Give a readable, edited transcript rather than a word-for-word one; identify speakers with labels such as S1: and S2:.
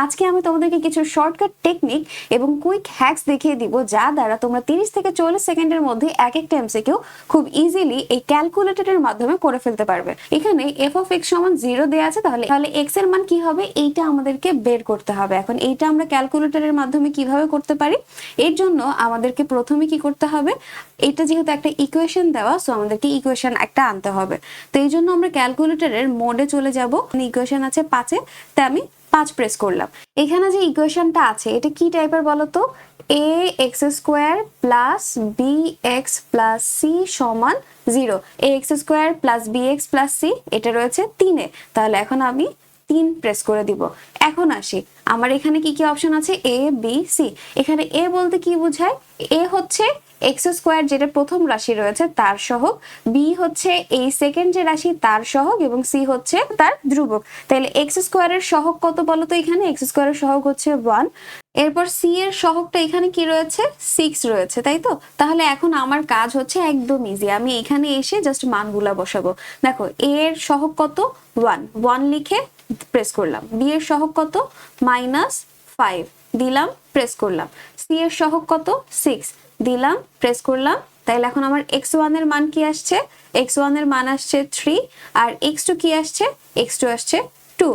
S1: আজকে আমি তোমাদেরকে কিছু শর্টকাট টেকনিক এবং কুইক হ্যাকস দেখিয়ে দিব যা দ্বারা তোমরা 30 থেকে 40 সেকেন্ডের মধ্যে এক একটা এমসিকিউ খুব ইজিলি এই ক্যালকুলেটরের মাধ্যমে করে ফেলতে পারবে। এখানে f of x সমান 0 দেয়া আছে, তাহলে x এর মান কি হবে এইটা আমাদেরকে বের করতে হবে। এখন এইটা আমরা ক্যালকুলেটরের মাধ্যমে কিভাবে করতে পারি, এর জন্য আমাদেরকে প্রথমে কি করতে হবে, এটা যেহেতু একটা ইকুয়েশন দেওয়া, সো আমাদেরকে ইকুয়েশন একটা আনতে হবে। তো এই জন্য আমরা ক্যালকুলেটরের মোডে চলে যাব। ইকুয়েশন আছে 5 এ, তাই আমি 5 প্রেস করলাম। এখানে যে ইকুয়েশনটা আছে এটা কি টাইপের বলতো, ax square plus bx plus c সমান 0। ax square plus bx plus c এটা রয়েছে 3 এ, তাহলে এখন আমি 3 প্রেস করে দিব। এখন আসি আমার এখানে কি কি অপশন আছে, a b c। এখানে a বলতে কি বোঝায়, a হচ্ছে এক্স স্কোয়ার যেটা প্রথম রাশি রয়েছে তার সহগ, বি হচ্ছে এই সেকেন্ড যে রাশি তার সহগ, এবং সি হচ্ছে তার ধ্রুবক। তাহলে এক্স স্কোয়ারের সহগ কত বলতো, এখানে এক্স স্কোয়ারের সহগ হচ্ছে 1। এরপর সি এর সহগটা এখানে কি রয়েছে, 6 রয়েছে, তাই তো। তাহলে এখন আমার কাজ হচ্ছে একদম ইজি, আমি এখানে এসে জাস্ট মানগুলা বসাবো। দেখো এ এর সহগ কত, 1 লিখে প্রেস করলাম। বি এর সহগ কত, -5 দিলাম, প্রেস করলাম। সি এর সহগ কত, 6 দিলাম, প্রেস করলাম। তাইলে এখন আমার x1 এর মান কি আসছে, x1 এর মান আসছে 3, আর x2 কি আসছে, x2 আসছে 2।